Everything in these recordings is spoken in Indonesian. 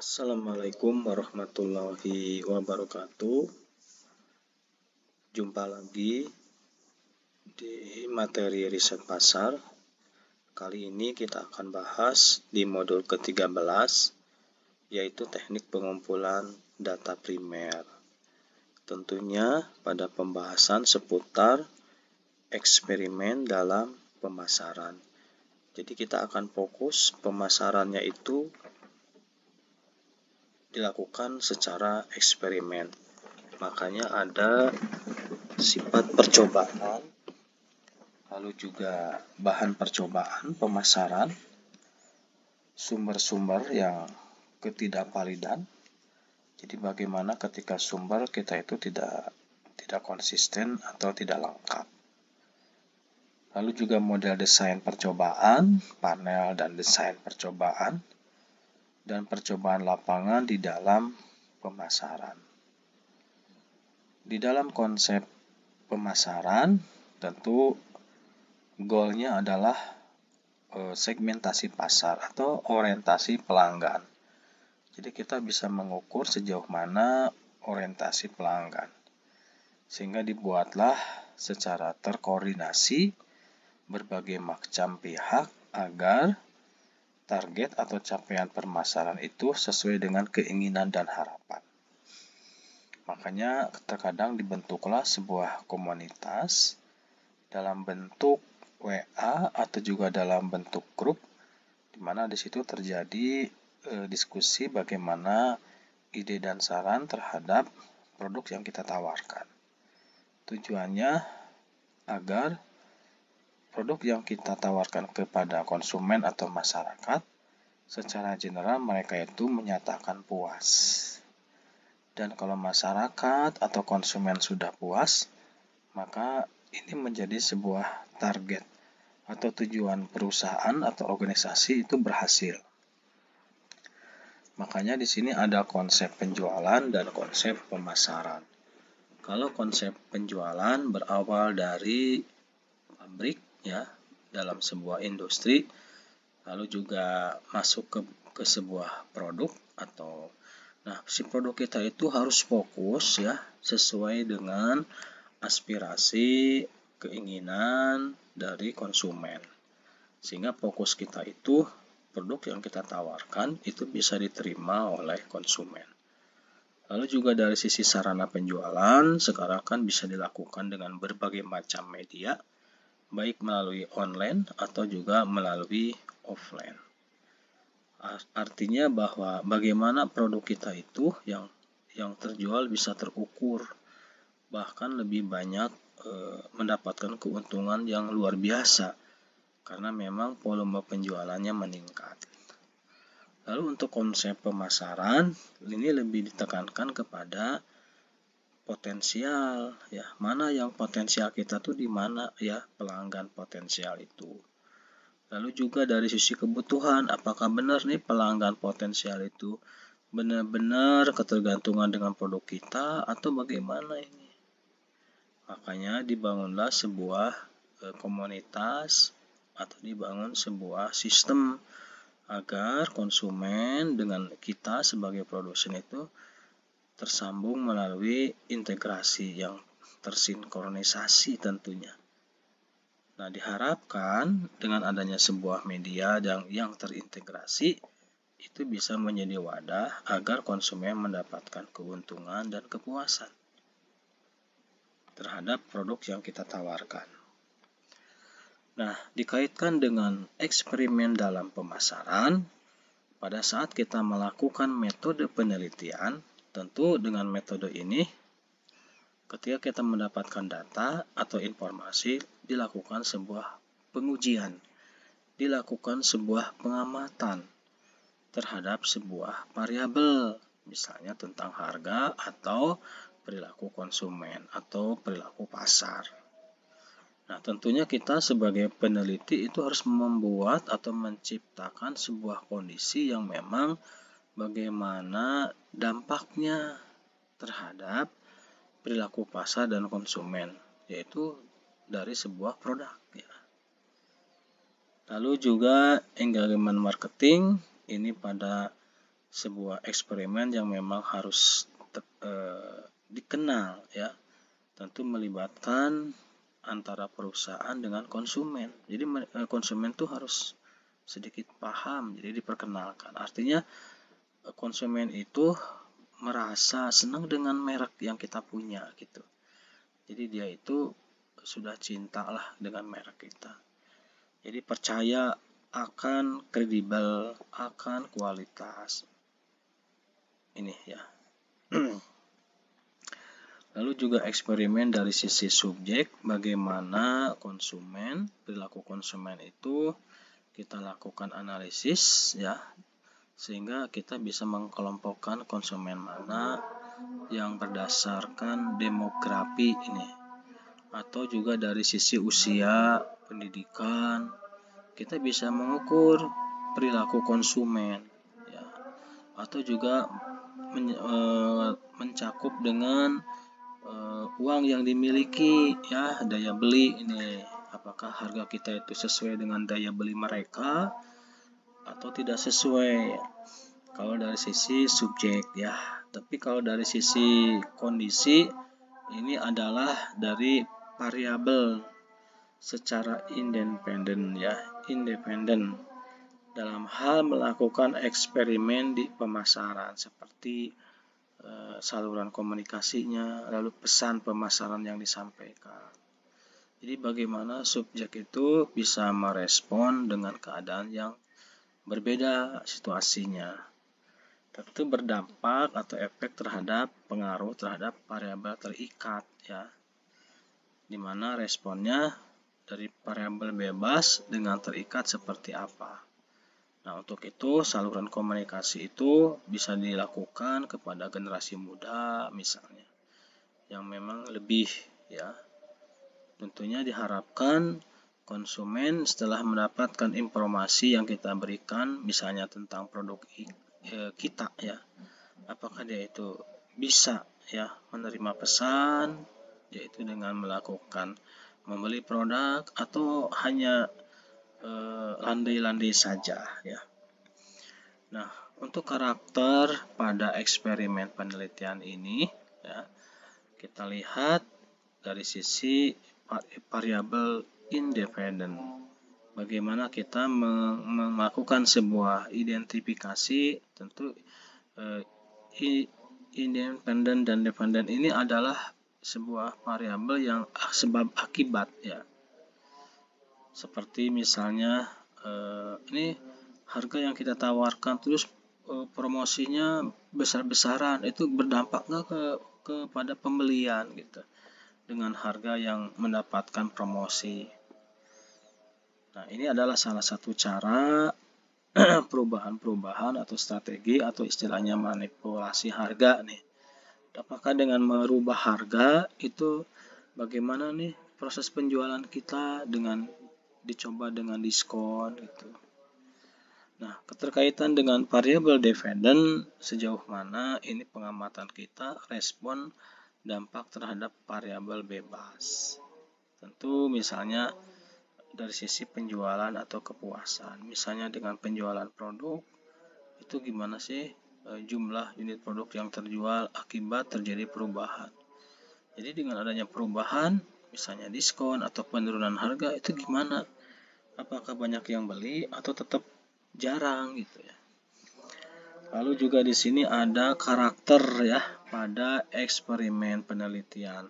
Assalamualaikum warahmatullahi wabarakatuh. Jumpa lagi di materi riset pasar. Kali ini kita akan bahas di modul ke-13, yaitu teknik pengumpulan data primer. Tentunya pada pembahasan seputar eksperimen dalam pemasaran. Jadi kita akan fokus pemasarannya itu dilakukan secara eksperimen. Makanya ada sifat percobaan, lalu juga bahan percobaan pemasaran, sumber-sumber yang ketidakvalidan. Jadi bagaimana ketika sumber kita itu tidak konsisten atau tidak lengkap. Lalu juga model desain percobaan, panel dan desain percobaan, dan percobaan lapangan di dalam pemasaran. Di dalam konsep pemasaran, tentu goalnya adalah segmentasi pasar atau orientasi pelanggan. Jadi kita bisa mengukur sejauh mana orientasi pelanggan. Sehingga dibuatlah secara terkoordinasi berbagai macam pihak agar target atau capaian pemasaran itu sesuai dengan keinginan dan harapan. Makanya terkadang dibentuklah sebuah komunitas dalam bentuk WA atau juga dalam bentuk grup, di mana di situ terjadi diskusi bagaimana ide dan saran terhadap produk yang kita tawarkan. Tujuannya agar produk yang kita tawarkan kepada konsumen atau masyarakat, secara general mereka itu menyatakan puas. Dan kalau masyarakat atau konsumen sudah puas, maka ini menjadi sebuah target atau tujuan perusahaan atau organisasi itu berhasil. Makanya di sini ada konsep penjualan dan konsep pemasaran. Kalau konsep penjualan berawal dari pabrik ya, dalam sebuah industri, lalu juga masuk ke sebuah produk atau si produk kita itu harus fokus ya sesuai dengan aspirasi, keinginan dari konsumen. Sehingga fokus kita itu produk yang kita tawarkan itu bisa diterima oleh konsumen. Lalu juga dari sisi sarana penjualan, sekarang kan bisa dilakukan dengan berbagai macam media, baik melalui online atau juga melalui offline. Artinya bahwa bagaimana produk kita itu yang terjual bisa terukur, bahkan lebih banyak mendapatkan keuntungan yang luar biasa karena memang volume penjualannya meningkat. Lalu untuk konsep pemasaran ini lebih ditekankan kepada potensial ya, mana yang potensial kita tuh di mana ya pelanggan potensial itu. Lalu juga dari sisi kebutuhan, apakah benar nih pelanggan potensial itu benar-benar ketergantungan dengan produk kita atau bagaimana ini? Makanya dibangunlah sebuah komunitas atau dibangun sebuah sistem agar konsumen dengan kita sebagai produsen itu tersambung melalui integrasi yang tersinkronisasi tentunya. Nah, diharapkan dengan adanya sebuah media yang terintegrasi itu bisa menjadi wadah agar konsumen mendapatkan keuntungan dan kepuasan terhadap produk yang kita tawarkan. Nah, dikaitkan dengan eksperimen dalam pemasaran, pada saat kita melakukan metode penelitian, tentu dengan metode ini, ketika kita mendapatkan data atau informasi, dilakukan sebuah pengujian, dilakukan sebuah pengamatan terhadap sebuah variabel, misalnya tentang harga atau perilaku konsumen atau perilaku pasar. Nah, tentunya kita sebagai peneliti itu harus membuat atau menciptakan sebuah kondisi yang memang bagaimana dampaknya terhadap perilaku pasar dan konsumen, yaitu dari sebuah produk ya. Lalu juga engagement marketing ini pada sebuah eksperimen yang memang harus dikenal ya, tentu melibatkan antara perusahaan dengan konsumen. Jadi konsumen tuh harus sedikit paham, jadi diperkenalkan. Artinya konsumen itu merasa senang dengan merek yang kita punya gitu. Jadi dia itu sudah cinta lah dengan merek kita. Jadi percaya akan kredibel, akan kualitas. Ini ya. Lalu juga eksperimen dari sisi subjek, bagaimana konsumen, perilaku konsumen itu kita lakukan analisis ya, sehingga kita bisa mengkelompokkan konsumen mana yang berdasarkan demografi ini, atau juga dari sisi usia, pendidikan, kita bisa mengukur perilaku konsumen ya, atau juga mencakup dengan uang yang dimiliki ya, daya beli ini, apakah harga kita itu sesuai dengan daya beli mereka atau tidak sesuai, kalau dari sisi subjek ya. Tapi kalau dari sisi kondisi, ini adalah dari variabel secara independen ya, independen dalam hal melakukan eksperimen di pemasaran, seperti saluran komunikasinya, lalu pesan pemasaran yang disampaikan. Jadi bagaimana subjek itu bisa merespon dengan keadaan yang berbeda situasinya. Tentu berdampak atau efek terhadap pengaruh terhadap variabel terikat ya, dimana responnya dari variabel bebas dengan terikat seperti apa. Nah, untuk itu saluran komunikasi itu bisa dilakukan kepada generasi muda misalnya, yang memang lebih ya. Tentunya diharapkan konsumen setelah mendapatkan informasi yang kita berikan, misalnya tentang produk kita ya, apakah dia itu bisa ya menerima pesan, yaitu dengan melakukan membeli produk atau hanya landai-landai saja ya. Nah, untuk karakter pada eksperimen penelitian ini ya, kita lihat dari sisi variabel independen. Bagaimana kita melakukan sebuah identifikasi, tentu independen dan dependen ini adalah sebuah variabel yang sebab akibat ya. Seperti misalnya ini harga yang kita tawarkan terus promosinya besar-besaran, itu berdampak nggak kepada pembelian gitu dengan harga yang mendapatkan promosi. Nah, ini adalah salah satu cara perubahan-perubahan atau strategi atau istilahnya manipulasi harga nih. Apakah dengan merubah harga itu bagaimana nih proses penjualan kita dengan dicoba dengan diskon gitu. Nah, keterkaitan dengan variabel dependen, sejauh mana ini pengamatan kita respon dampak terhadap variabel bebas. Tentu misalnya dari sisi penjualan atau kepuasan, misalnya dengan penjualan produk itu gimana sih jumlah unit produk yang terjual akibat terjadi perubahan. Jadi dengan adanya perubahan, misalnya diskon atau penurunan harga, itu gimana? Apakah banyak yang beli atau tetap jarang gitu ya. Lalu juga di sini ada karakter ya pada eksperimen penelitian.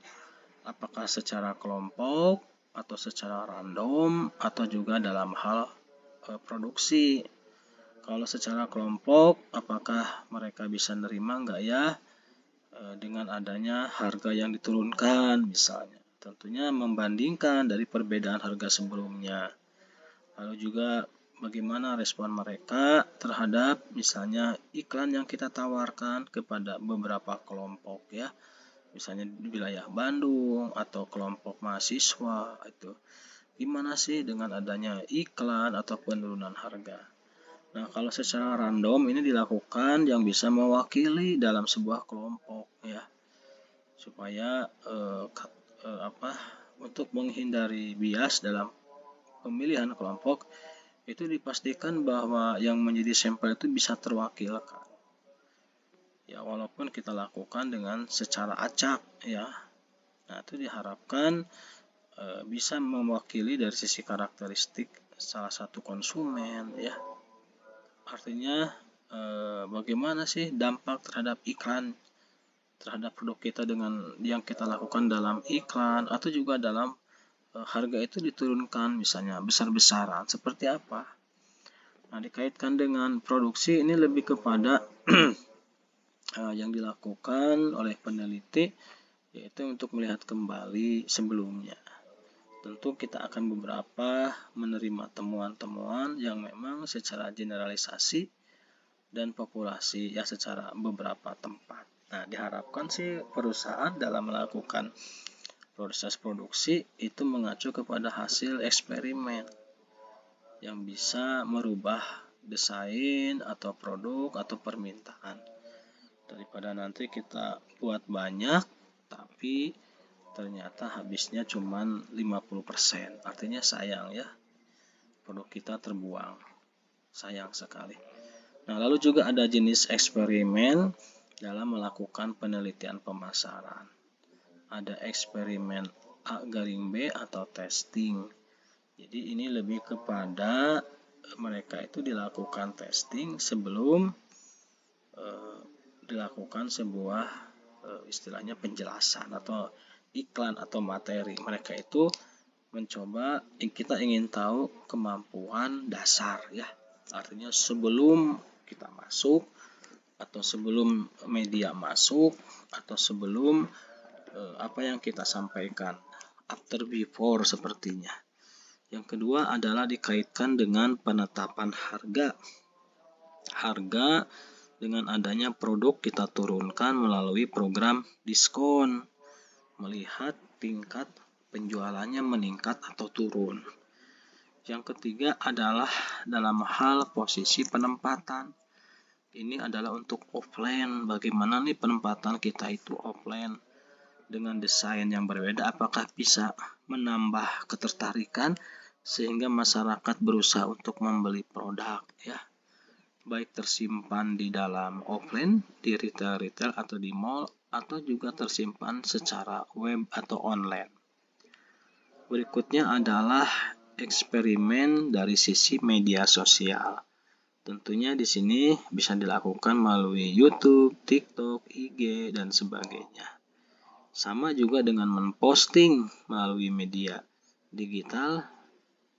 Apakah secara kelompok atau secara random atau juga dalam hal produksi. Kalau secara kelompok, apakah mereka bisa nerima enggak ya dengan adanya harga yang diturunkan misalnya. Tentunya membandingkan dari perbedaan harga sebelumnya. Lalu juga bagaimana respon mereka terhadap misalnya iklan yang kita tawarkan kepada beberapa kelompok ya. Misalnya di wilayah Bandung atau kelompok mahasiswa itu. Gimana sih dengan adanya iklan atau penurunan harga. Nah, kalau secara random ini dilakukan yang bisa mewakili dalam sebuah kelompok ya. Supaya untuk menghindari bias dalam pemilihan kelompok, itu dipastikan bahwa yang menjadi sampel itu bisa terwakilkan. Ya, walaupun kita lakukan dengan secara acak ya. Nah, itu diharapkan bisa mewakili dari sisi karakteristik salah satu konsumen ya. Artinya bagaimana sih dampak terhadap iklan terhadap produk kita dengan yang kita lakukan dalam iklan atau juga dalam harga itu diturunkan misalnya besar-besaran seperti apa. Nah, dikaitkan dengan produksi ini lebih kepada yang dilakukan oleh peneliti yaitu untuk melihat kembali sebelumnya. Tentu kita akan beberapa menerima temuan-temuan yang memang secara generalisasi dan populasi ya secara beberapa tempat. Nah, diharapkan sih perusahaan dalam melakukan proses produksi itu mengacu kepada hasil eksperimen yang bisa merubah desain atau produk atau permintaan. Daripada nanti kita buat banyak tapi ternyata habisnya cuma 50%. Artinya sayang ya. Produk kita terbuang. Sayang sekali. Nah, lalu juga ada jenis eksperimen dalam melakukan penelitian pemasaran. Ada eksperimen A-B atau testing. Jadi ini lebih kepada mereka itu dilakukan testing sebelum dilakukan sebuah istilahnya penjelasan atau iklan atau materi. Mereka itu mencoba, kita ingin tahu kemampuan dasar ya. Artinya sebelum kita masuk atau sebelum media masuk atau sebelum apa yang kita sampaikan, after before sepertinya. Yang kedua adalah dikaitkan dengan penetapan harga. Harga dengan adanya produk kita turunkan melalui program diskon. Melihat tingkat penjualannya meningkat atau turun. Yang ketiga adalah dalam hal posisi penempatan. Ini adalah untuk offline. Bagaimana nih penempatan kita itu offline dengan desain yang berbeda, apakah bisa menambah ketertarikan sehingga masyarakat berusaha untuk membeli produk ya. Baik tersimpan di dalam offline, di retail atau di mall, atau juga tersimpan secara web atau online. Berikutnya adalah eksperimen dari sisi media sosial. Tentunya di sini bisa dilakukan melalui YouTube, TikTok, IG, dan sebagainya. Sama juga dengan memposting melalui media digital,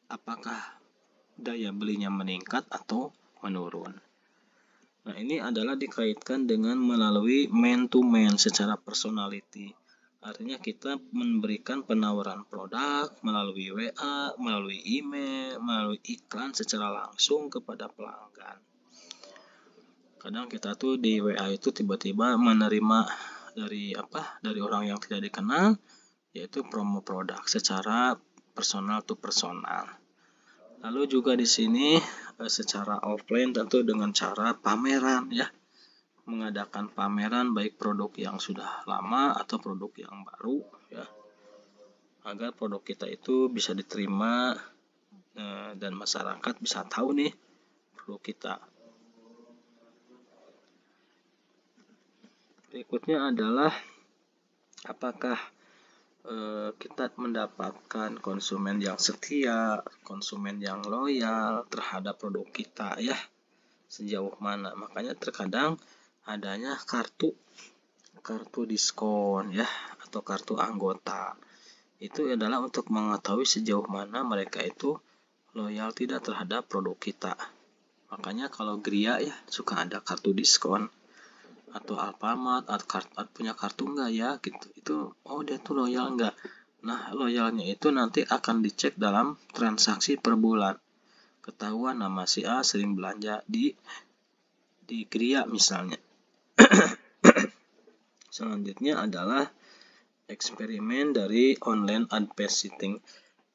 apakah daya belinya meningkat atau menurun. Nah, ini adalah dikaitkan dengan melalui man-to-man secara personality. Artinya kita memberikan penawaran produk melalui WA, melalui email, melalui iklan secara langsung kepada pelanggan. Kadang kita tuh di WA itu tiba-tiba menerima dari orang yang tidak dikenal, yaitu promo produk secara personal to personal. Lalu juga di sini secara offline tentu dengan cara pameran ya. Mengadakan pameran baik produk yang sudah lama atau produk yang baru ya. Agar produk kita itu bisa diterima dan masyarakat bisa tahu nih produk kita. Berikutnya adalah apakah kita mendapatkan konsumen yang setia, konsumen yang loyal terhadap produk kita ya, sejauh mana. Makanya terkadang adanya kartu diskon ya atau kartu anggota. Itu adalah untuk mengetahui sejauh mana mereka itu loyal tidak terhadap produk kita. Makanya kalau Gria ya suka ada kartu diskon. Atau Alfamart punya kartu enggak ya gitu. Itu dia tuh loyal enggak. Nah, loyalnya itu nanti akan dicek dalam transaksi per bulan. Ketahuan nama si A sering belanja di Gria misalnya. Selanjutnya adalah eksperimen dari online advertising,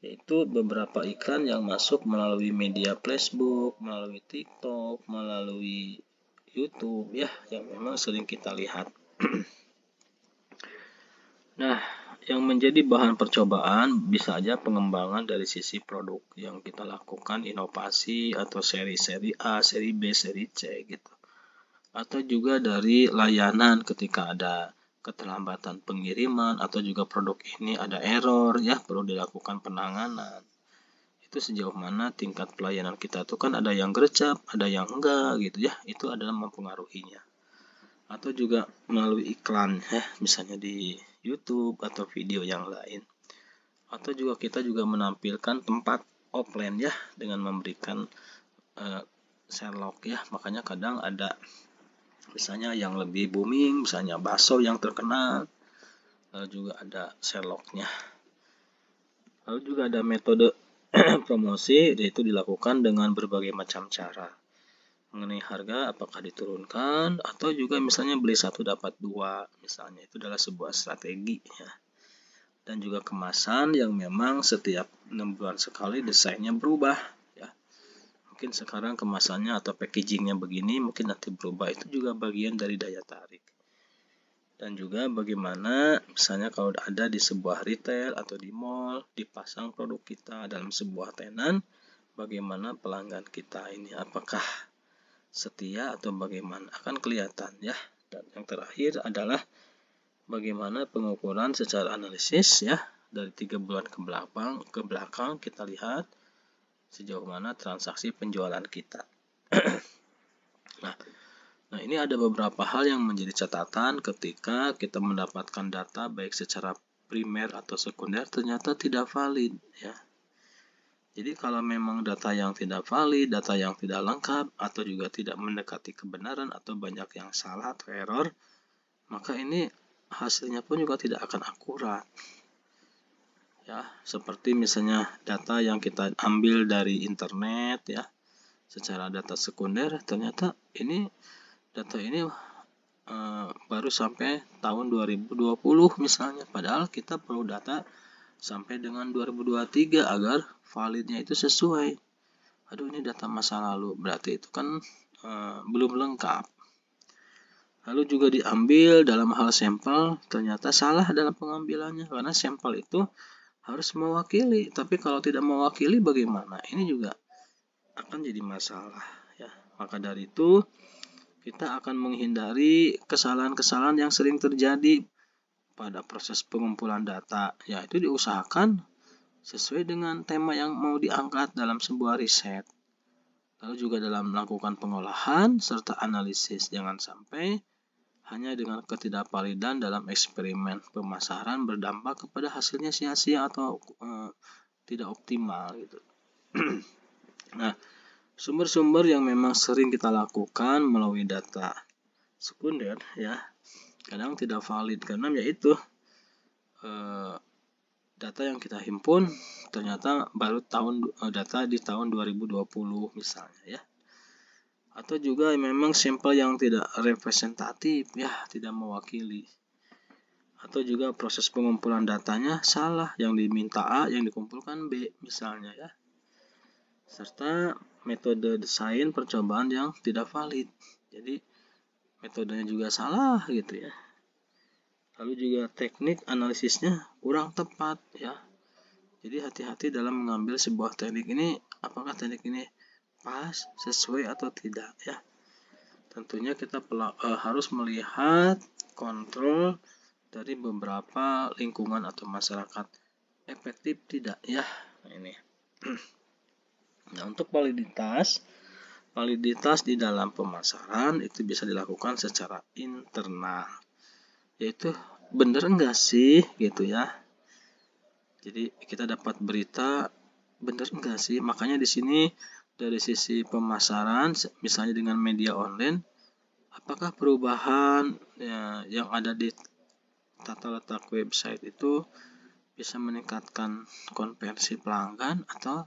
yaitu beberapa iklan yang masuk melalui media Facebook, melalui TikTok, melalui YouTube ya, yang memang sering kita lihat. Nah, yang menjadi bahan percobaan bisa aja pengembangan dari sisi produk yang kita lakukan, inovasi atau seri A, seri B, seri C gitu. atau juga dari layanan ketika ada keterlambatan pengiriman atau juga produk ini ada error ya, perlu dilakukan penanganan. Itu sejauh mana tingkat pelayanan kita tuh kan ada yang gercep, ada yang enggak gitu ya, itu adalah mempengaruhinya. Atau juga melalui iklan ya, misalnya di YouTube atau video yang lain. Atau juga kita juga menampilkan tempat offline ya dengan memberikan Sherlock ya, makanya kadang ada misalnya yang lebih booming, misalnya bakso yang terkenal, lalu juga ada Sherlocknya. Lalu juga ada metode promosi, yaitu dilakukan dengan berbagai macam cara. Mengenai harga, apakah diturunkan, atau juga misalnya beli satu dapat dua, misalnya itu adalah sebuah strategi ya. Dan juga kemasan yang memang setiap 6 bulan sekali desainnya berubah ya. Mungkin sekarang kemasannya atau packagingnya begini, mungkin nanti berubah, itu juga bagian dari daya tarik. Dan juga bagaimana misalnya kalau ada di sebuah retail atau di mall dipasang produk kita dalam sebuah tenan, bagaimana pelanggan kita ini apakah setia atau bagaimana, akan kelihatan ya. Dan yang terakhir adalah bagaimana pengukuran secara analisis ya, dari 3 bulan ke belakang kita lihat sejauh mana transaksi penjualan kita. Nah, ini ada beberapa hal yang menjadi catatan ketika kita mendapatkan data baik secara primer atau sekunder ternyata tidak valid ya. Jadi kalau memang data yang tidak valid, data yang tidak lengkap atau juga tidak mendekati kebenaran atau banyak yang salah atau error, maka ini hasilnya pun juga tidak akan akurat. Ya, seperti misalnya data yang kita ambil dari internet ya, secara data sekunder ternyata data ini baru sampai tahun 2020 misalnya, padahal kita perlu data sampai dengan 2023 agar validnya itu sesuai. Aduh, ini data masa lalu, berarti itu kan belum lengkap. Lalu juga diambil dalam hal sampel, ternyata salah dalam pengambilannya karena sampel itu harus mewakili, tapi kalau tidak mewakili bagaimana? Ini juga akan jadi masalah ya. Maka dari itu kita akan menghindari kesalahan-kesalahan yang sering terjadi pada proses pengumpulan data, yaitu diusahakan sesuai dengan tema yang mau diangkat dalam sebuah riset. Lalu juga dalam melakukan pengolahan serta analisis, jangan sampai hanya dengan ketidakvalidan dalam eksperimen pemasaran berdampak kepada hasilnya sia-sia atau tidak optimal gitu. Nah, sumber-sumber yang memang sering kita lakukan melalui data sekunder ya, kadang tidak valid karena yaitu data yang kita himpun ternyata baru data di tahun 2020 misalnya ya. Atau juga memang sampel yang tidak representatif ya, tidak mewakili. Atau juga proses pengumpulan datanya salah, yang diminta A yang dikumpulkan B misalnya ya. Serta metode desain percobaan yang tidak valid. Jadi metodenya juga salah gitu ya. Lalu juga teknik analisisnya kurang tepat ya. Jadi hati-hati dalam mengambil sebuah teknik ini, apakah teknik ini pas, sesuai atau tidak ya. Tentunya kita harus melihat kontrol dari beberapa lingkungan atau masyarakat, efektif tidak ya. Nah, ini. Nah, untuk validitas di dalam pemasaran itu bisa dilakukan secara internal, yaitu bener enggak sih gitu ya. Jadi kita dapat berita bener enggak sih, makanya di sini dari sisi pemasaran misalnya dengan media online, apakah perubahan ya, yang ada di tata letak website itu bisa meningkatkan konversi pelanggan atau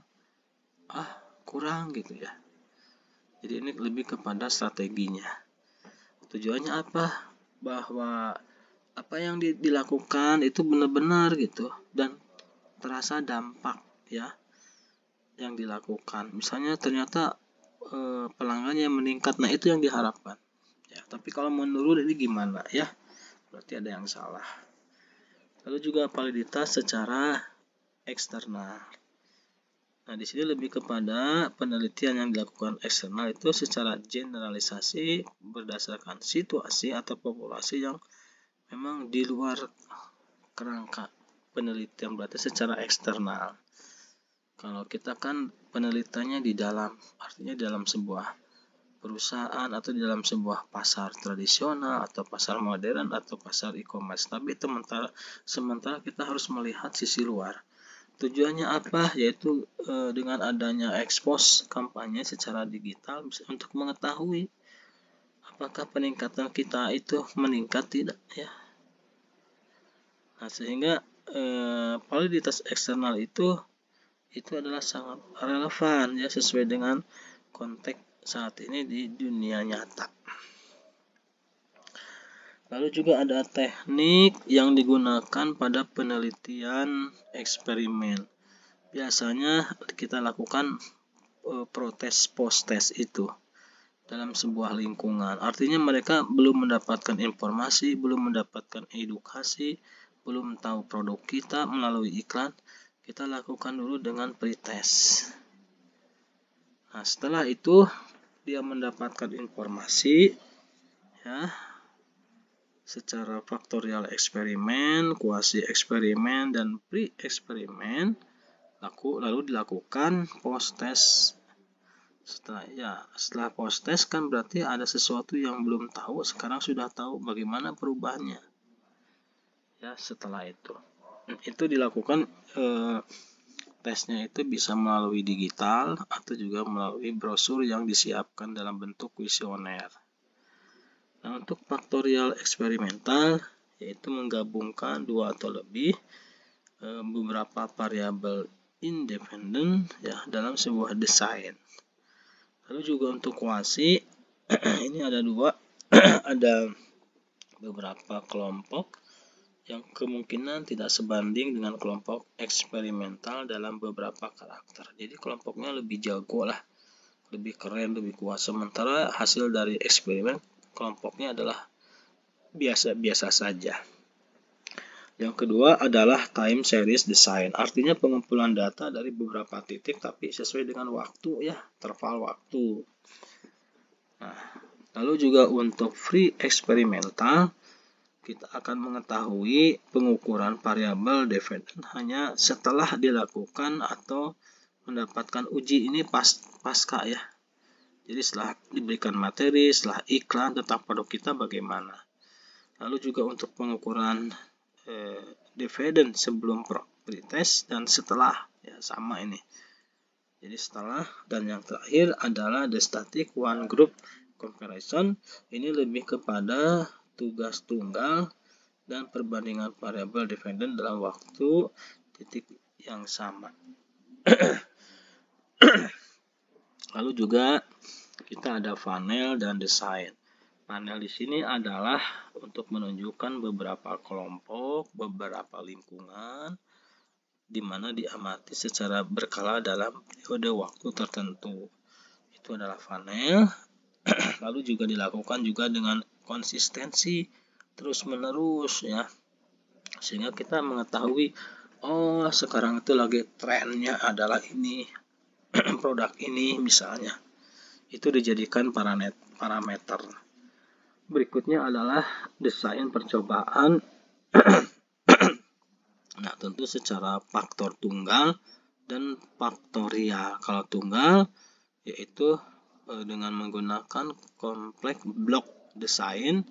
kurang gitu ya. Jadi ini lebih kepada strateginya. Tujuannya apa? Bahwa apa yang dilakukan itu benar-benar gitu dan terasa dampak ya yang dilakukan. Misalnya ternyata pelanggannya meningkat, nah itu yang diharapkan. Ya, tapi kalau menurun ini gimana ya? Berarti ada yang salah. Lalu juga validitas secara eksternal. Nah, di sini lebih kepada penelitian yang dilakukan eksternal itu secara generalisasi berdasarkan situasi atau populasi yang memang di luar kerangka penelitian, berarti secara eksternal. Kalau kita kan penelitiannya di dalam, artinya dalam sebuah perusahaan atau di dalam sebuah pasar tradisional atau pasar modern atau pasar e-commerce. Tapi sementara kita harus melihat sisi luar. Tujuannya apa? Yaitu dengan adanya expose kampanye secara digital untuk mengetahui apakah peningkatan kita itu meningkat tidak ya. Nah, sehingga validitas eksternal itu adalah sangat relevan ya, sesuai dengan konteks saat ini di dunia nyata. Lalu juga ada teknik yang digunakan pada penelitian eksperimen. Biasanya kita lakukan protes post-test itu dalam sebuah lingkungan. Artinya mereka belum mendapatkan informasi, belum mendapatkan edukasi, belum tahu produk kita melalui iklan. Kita lakukan dulu dengan pretest. Nah, setelah itu dia mendapatkan informasi ya, secara faktorial eksperimen, kuasi eksperimen, dan pre-eksperimen, lalu dilakukan post-test. Setelah post-test kan berarti ada sesuatu yang belum tahu, sekarang sudah tahu bagaimana perubahannya. Ya, setelah itu dilakukan tesnya itu bisa melalui digital atau juga melalui brosur yang disiapkan dalam bentuk kuesioner. Nah, untuk faktorial eksperimental yaitu menggabungkan dua atau lebih beberapa variabel independen ya dalam sebuah desain. Lalu juga untuk kuasi ini ada dua ada beberapa kelompok yang kemungkinan tidak sebanding dengan kelompok eksperimental dalam beberapa karakter. Jadi kelompoknya lebih jago lah, lebih keren, lebih kuat. Sementara hasil dari eksperimen kelompoknya adalah biasa-biasa saja. Yang kedua adalah time series design. Artinya pengumpulan data dari beberapa titik tapi sesuai dengan waktu ya, interval waktu. Nah, lalu juga untuk free eksperimental kita akan mengetahui pengukuran variabel dependent hanya setelah dilakukan atau mendapatkan uji ini pasca ya. Jadi setelah diberikan materi, setelah iklan tentang produk kita bagaimana. Lalu juga untuk pengukuran dividend sebelum pretest dan setelah ya, sama ini. Jadi setelah, dan yang terakhir adalah the static one group comparison. Ini lebih kepada tugas tunggal dan perbandingan variabel dependent dalam waktu titik yang sama. Lalu juga kita ada funnel dan desain. Panel di sini adalah untuk menunjukkan beberapa kelompok, beberapa lingkungan di mana diamati secara berkala dalam periode waktu tertentu. Itu adalah funnel. Lalu juga dilakukan juga dengan konsistensi terus-menerus ya. Sehingga kita mengetahui oh sekarang itu lagi trennya adalah ini produk ini misalnya. Itu dijadikan parameter. Berikutnya adalah desain percobaan. Nah, tentu secara faktor tunggal dan faktorial. Kalau tunggal yaitu dengan menggunakan complex block design,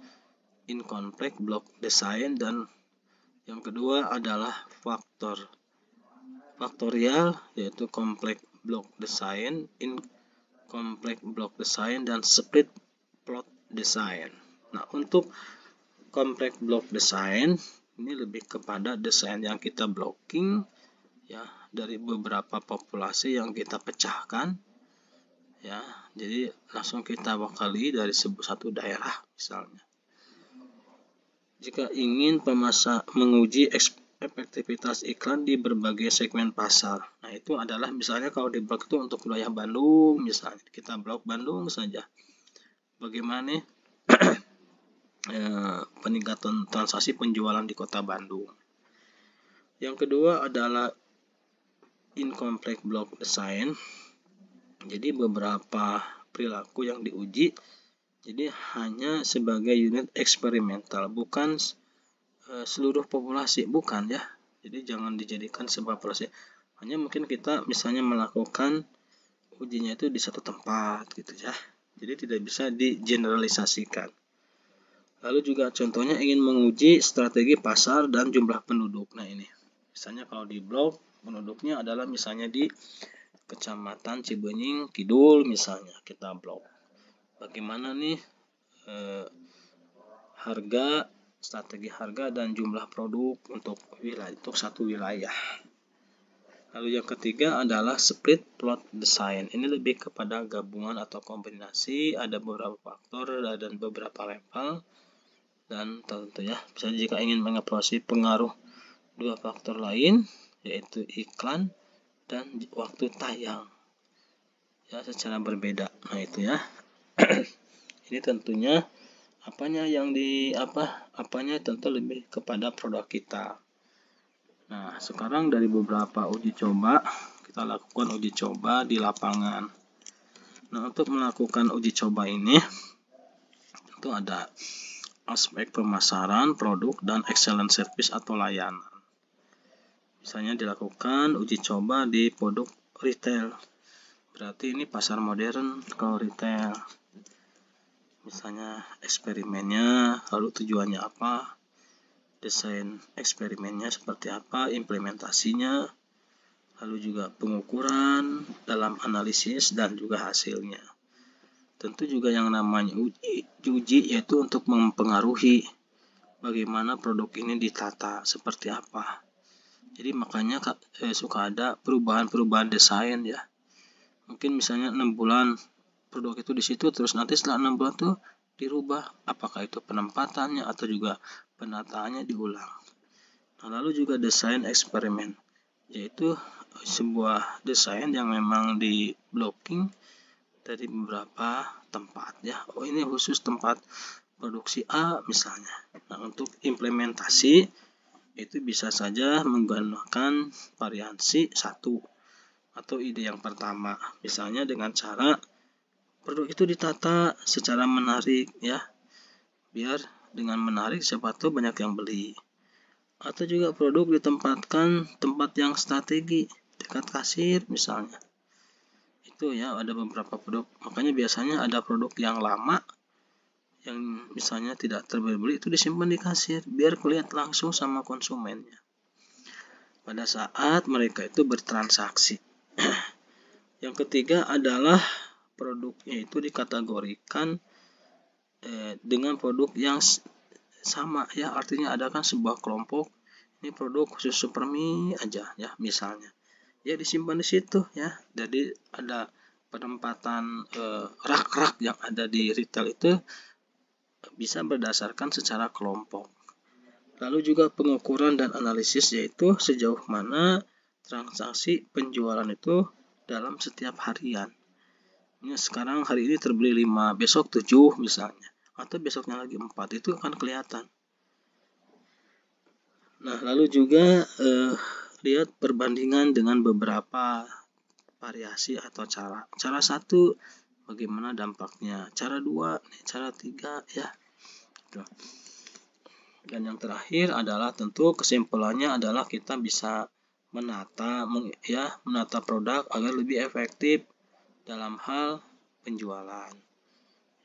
incomplex block design, dan yang kedua adalah faktorial yaitu complex block design, incomplex block design, dan split plot design. Nah, untuk complex block design ini lebih kepada desain yang kita blocking ya dari beberapa populasi yang kita pecahkan ya. Jadi langsung kita wakali dari satu daerah misalnya. Jika ingin menguji efektivitas iklan di berbagai segmen pasar. Nah, itu adalah misalnya kalau di blok itu untuk wilayah Bandung misalnya. Kita blok Bandung saja. Bagaimana peningkatan transaksi penjualan di kota Bandung. Yang kedua adalah incomplete block design. Jadi beberapa perilaku yang diuji jadi hanya sebagai unit eksperimental, bukan seluruh populasi, bukan ya. Jadi jangan dijadikan sebuah populasi. Hanya mungkin kita misalnya melakukan ujinya itu di satu tempat gitu ya. Jadi tidak bisa digeneralisasikan. Lalu juga contohnya ingin menguji strategi pasar dan jumlah penduduk. Nah ini, misalnya kalau di blok penduduknya adalah misalnya di Kecamatan Cibenying Kidul misalnya kita blok. Bagaimana nih strategi harga dan jumlah produk untuk satu wilayah. Lalu yang ketiga adalah split plot design. Ini lebih kepada gabungan atau kombinasi, ada beberapa faktor dan beberapa level. Dan tentunya bisa jika ingin mengevaluasi pengaruh dua faktor lain, yaitu iklan dan waktu tayang. Ya, secara berbeda. Nah, itu ya. Ini tentunya apanya tentu lebih kepada produk kita. Nah, sekarang dari beberapa uji coba, kita lakukan uji coba di lapangan. Nah, untuk melakukan uji coba ini, itu ada aspek pemasaran, produk, dan excellent service atau layanan. Misalnya dilakukan uji coba di produk retail. Berarti ini pasar modern kalau retail. Misalnya eksperimennya, lalu tujuannya apa, desain eksperimennya seperti apa, implementasinya, lalu juga pengukuran dalam analisis dan juga hasilnya. Tentu juga yang namanya uji yaitu untuk mempengaruhi bagaimana produk ini ditata seperti apa. Jadi makanya suka ada perubahan-perubahan desain ya. Mungkin misalnya 6 bulan produk itu di situ, terus nanti setelah 6 bulan tuh dirubah, apakah itu penempatannya atau juga penataannya diulang. Nah, lalu juga desain eksperimen, yaitu sebuah desain yang memang di blocking dari beberapa tempat ya. Oh, ini khusus tempat produksi A misalnya. Nah, untuk implementasi itu bisa saja menggunakan variansi satu atau ide yang pertama, misalnya dengan cara produk itu ditata secara menarik ya, biar dengan menarik siapa tahu banyak yang beli. Atau juga produk ditempatkan tempat yang strategi dekat kasir misalnya. Itu ya, ada beberapa produk. Makanya biasanya ada produk yang lama yang misalnya tidak terbeli itu disimpan di kasir biar kulihat langsung sama konsumennya pada saat mereka itu bertransaksi. Yang ketiga adalah produknya itu dikategorikan dengan produk yang sama ya, artinya ada kan sebuah kelompok ini produk khusus supermie aja ya misalnya ya, disimpan di situ ya. Jadi ada penempatan rak-rak yang ada di retail itu bisa berdasarkan secara kelompok. Lalu juga pengukuran dan analisis, yaitu sejauh mana transaksi penjualan itu dalam setiap harian. Sekarang hari ini terbeli 5, besok 7 misalnya, atau besoknya lagi 4, itu akan kelihatan. Nah, lalu juga lihat perbandingan dengan beberapa variasi atau cara. Cara 1 bagaimana dampaknya, cara 2, cara 3 ya. Dan yang terakhir adalah tentu kesimpulannya adalah kita bisa menata produk agar lebih efektif dalam hal penjualan.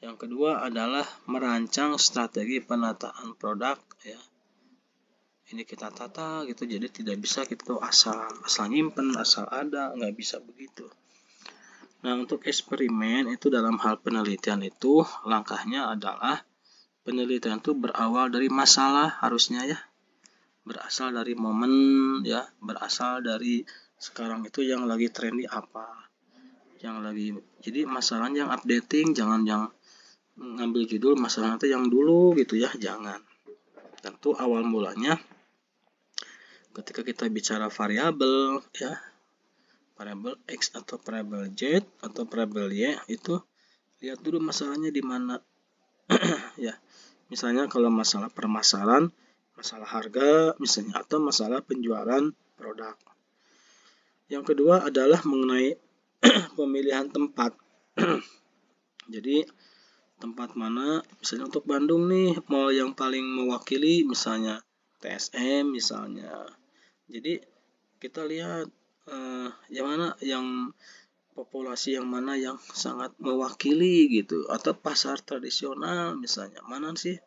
Yang kedua adalah merancang strategi penataan produk ya. Ini kita tata gitu, jadi tidak bisa kita asal nyimpen, asal ada, nggak bisa begitu. Nah, untuk eksperimen itu dalam hal penelitian itu langkahnya adalah penelitian itu berawal dari masalah harusnya ya. Berasal dari momen ya, berasal dari sekarang itu yang lagi trendy apa. Jadi masalahnya yang updating, jangan yang ngambil judul masalah itu yang dulu gitu ya, jangan. Tentu awal mulanya ketika kita bicara variabel ya, variabel X atau variabel Z atau variabel Y, itu lihat dulu masalahnya di mana. Ya, misalnya kalau masalah permasalahan, masalah harga misalnya, atau masalah penjualan produk. Yang kedua adalah mengenai pemilihan tempat. Jadi tempat mana, misalnya untuk Bandung nih, mall yang paling mewakili misalnya TSM misalnya. Jadi kita lihat yang mana yang populasi yang mana yang sangat mewakili gitu, atau pasar tradisional misalnya. Mana sih?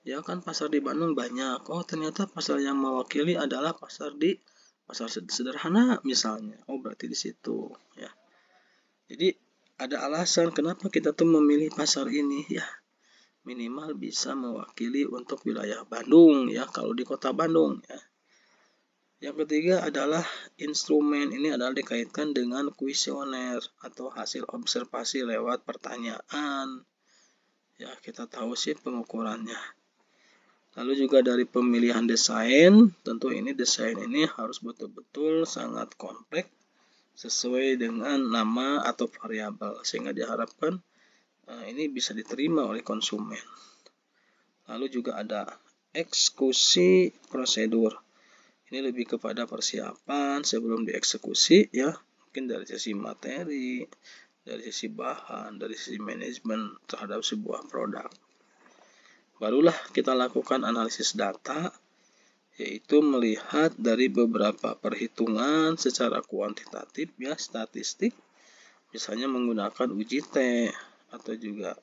Ya kan pasar di Bandung banyak. Oh, ternyata pasar yang mewakili adalah pasar sederhana misalnya. Oh, berarti di situ ya. Jadi ada alasan kenapa kita tuh memilih pasar ini ya. Minimal bisa mewakili untuk wilayah Bandung ya, kalau di kota Bandung ya. Yang ketiga adalah instrumen, ini adalah dikaitkan dengan kuesioner atau hasil observasi lewat pertanyaan. Ya, kita tahu sih pengukurannya. Lalu juga dari pemilihan desain, tentu ini desain ini harus betul-betul sangat kompleks sesuai dengan nama atau variabel sehingga diharapkan ini bisa diterima oleh konsumen. Lalu juga ada eksekusi prosedur. Ini lebih kepada persiapan sebelum dieksekusi ya, mungkin dari sisi materi, dari sisi bahan, dari sisi manajemen terhadap sebuah produk. Barulah kita lakukan analisis data, yaitu melihat dari beberapa perhitungan secara kuantitatif ya, statistik, misalnya menggunakan uji T atau juga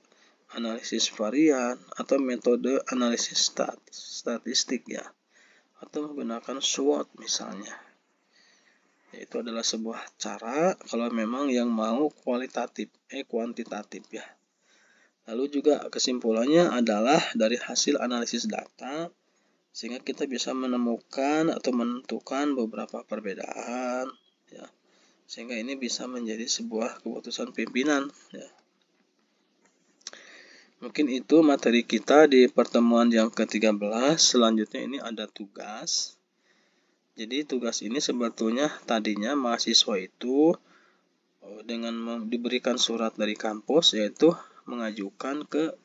analisis varian atau metode analisis statistik ya, atau menggunakan SWOT misalnya. Itu adalah sebuah cara kalau memang yang mau kuantitatif ya. Lalu juga kesimpulannya adalah dari hasil analisis data sehingga kita bisa menemukan atau menentukan beberapa perbedaan ya, sehingga ini bisa menjadi sebuah keputusan pimpinan ya. Mungkin itu materi kita di pertemuan yang ke-13. Selanjutnya ini ada tugas. Jadi tugas ini sebetulnya tadinya mahasiswa itu dengan diberikan surat dari kampus, yaitu mengajukan ke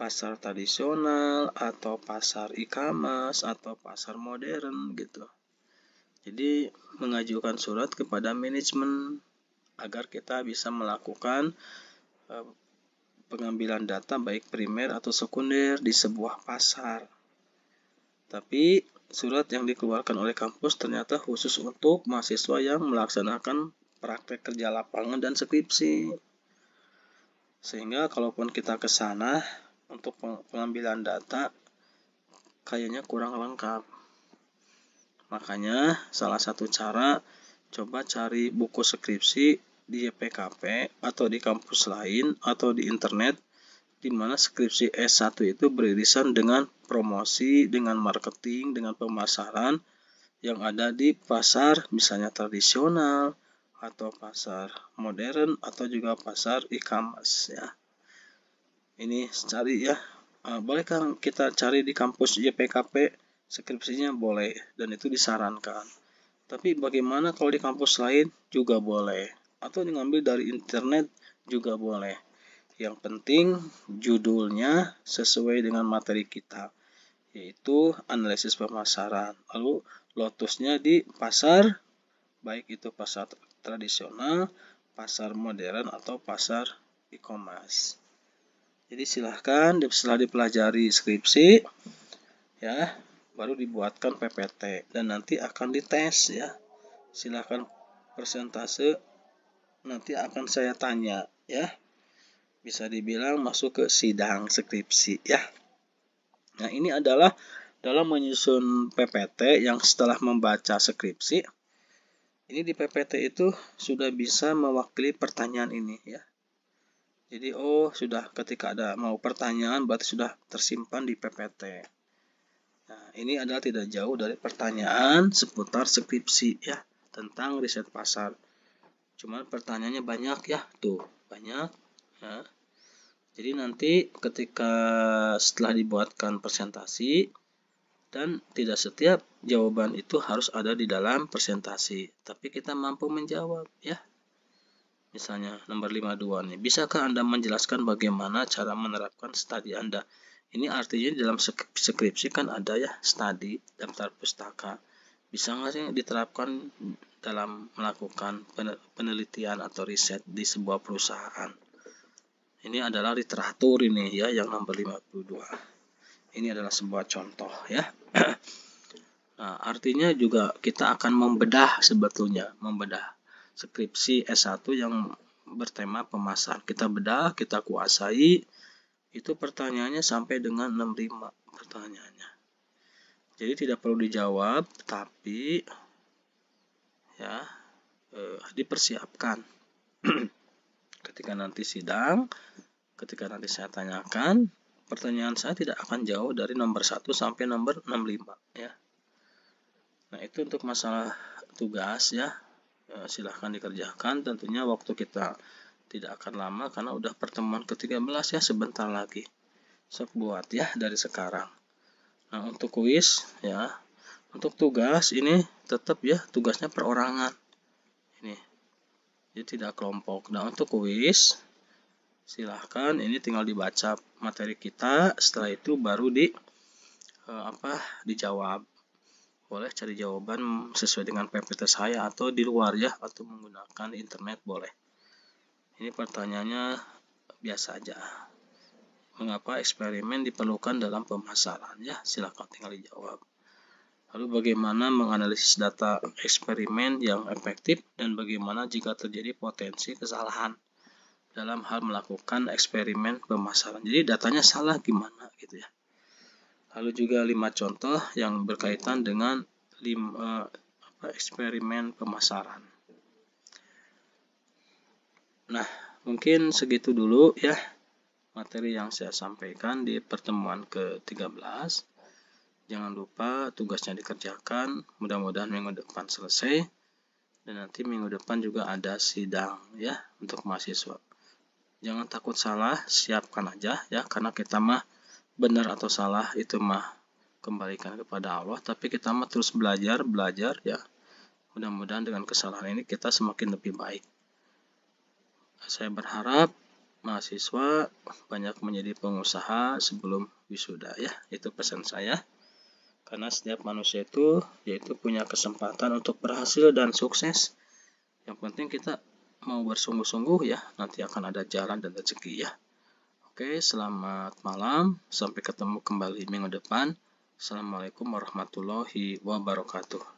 pasar tradisional atau pasar e-commerce atau pasar modern gitu. Jadi mengajukan surat kepada manajemen agar kita bisa melakukan pengambilan data baik primer atau sekunder di sebuah pasar. Tapi surat yang dikeluarkan oleh kampus ternyata khusus untuk mahasiswa yang melaksanakan praktek kerja lapangan dan skripsi. Sehingga kalaupun kita ke sana untuk pengambilan data kayaknya kurang lengkap. Makanya salah satu cara coba cari buku skripsi di YPKP atau di kampus lain atau di internet, di mana skripsi S1 itu beririsan dengan promosi, dengan marketing, dengan pemasaran yang ada di pasar misalnya tradisional atau pasar modern atau juga pasar e-commerce ya. Ini cari ya. Boleh kan kita cari di kampus YPKP skripsinya boleh dan itu disarankan. Tapi bagaimana kalau di kampus lain juga boleh atau ngambil dari internet juga boleh. Yang penting judulnya sesuai dengan materi kita, yaitu analisis pemasaran. Lalu lotusnya di pasar, baik itu pasar tradisional, pasar modern atau pasar e-commerce. Jadi silahkan setelah dipelajari skripsi ya, baru dibuatkan PPT dan nanti akan dites ya. Silahkan persentase nanti akan saya tanya ya. Bisa dibilang masuk ke sidang skripsi ya. Nah, ini adalah dalam menyusun PPT yang setelah membaca skripsi. Ini di PPT itu sudah bisa mewakili pertanyaan ini ya. Jadi sudah ketika ada mau pertanyaan berarti sudah tersimpan di PPT. Nah, ini adalah tidak jauh dari pertanyaan seputar skripsi ya, tentang riset pasar. Cuman pertanyaannya banyak ya, tuh banyak ya. Jadi nanti ketika setelah dibuatkan presentasi, dan tidak setiap jawaban itu harus ada di dalam presentasi, tapi kita mampu menjawab ya. Misalnya nomor 52 nih, bisakah Anda menjelaskan bagaimana cara menerapkan studi Anda? Ini artinya dalam skripsi kan ada ya studi, daftar pustaka. Bisa nggak sih diterapkan dalam melakukan penelitian atau riset di sebuah perusahaan. Ini adalah literatur ini ya, yang nomor 52. Ini adalah sebuah contoh ya. Nah, artinya juga kita akan membedah skripsi S1 yang bertema pemasaran. Kita bedah, kita kuasai. Itu pertanyaannya sampai dengan 65 pertanyaannya. Jadi tidak perlu dijawab, tapi ya dipersiapkan. Ketika nanti sidang, ketika nanti saya tanyakan, pertanyaan saya tidak akan jauh dari nomor 1 sampai nomor 65 ya. Nah, itu untuk masalah tugas ya. Silahkan dikerjakan, tentunya waktu kita tidak akan lama karena udah pertemuan ke-13 ya, sebentar lagi. Sok buat ya dari sekarang. Nah, untuk kuis ya, untuk tugas ini tetap ya, tugasnya perorangan. Ini. Jadi tidak kelompok. Nah, untuk kuis silahkan ini tinggal dibaca materi kita, setelah itu baru dijawab. Boleh cari jawaban sesuai dengan PPT saya atau di luar ya, atau menggunakan internet boleh. Ini pertanyaannya biasa aja. Mengapa eksperimen diperlukan dalam pemasaran ya? Silakan tinggal dijawab. Lalu bagaimana menganalisis data eksperimen yang efektif dan bagaimana jika terjadi potensi kesalahan dalam hal melakukan eksperimen pemasaran. Jadi datanya salah gimana gitu ya. Lalu juga 5 contoh yang berkaitan dengan eksperimen pemasaran. Nah, mungkin segitu dulu ya materi yang saya sampaikan di pertemuan ke-13. Jangan lupa tugasnya dikerjakan, mudah-mudahan minggu depan selesai. Dan nanti minggu depan juga ada sidang ya untuk mahasiswa. Jangan takut salah, siapkan aja ya, karena kita mah benar atau salah itu mah kembalikan kepada Allah, tapi kita mah terus belajar ya. Mudah-mudahan dengan kesalahan ini kita semakin lebih baik. Saya berharap mahasiswa banyak menjadi pengusaha sebelum wisuda ya, itu pesan saya. Karena setiap manusia itu yaitu punya kesempatan untuk berhasil dan sukses. Yang penting kita mau bersungguh-sungguh ya, nanti akan ada jalan dan rezeki ya. Oke, selamat malam, sampai ketemu kembali minggu depan. Assalamualaikum warahmatullahi wabarakatuh.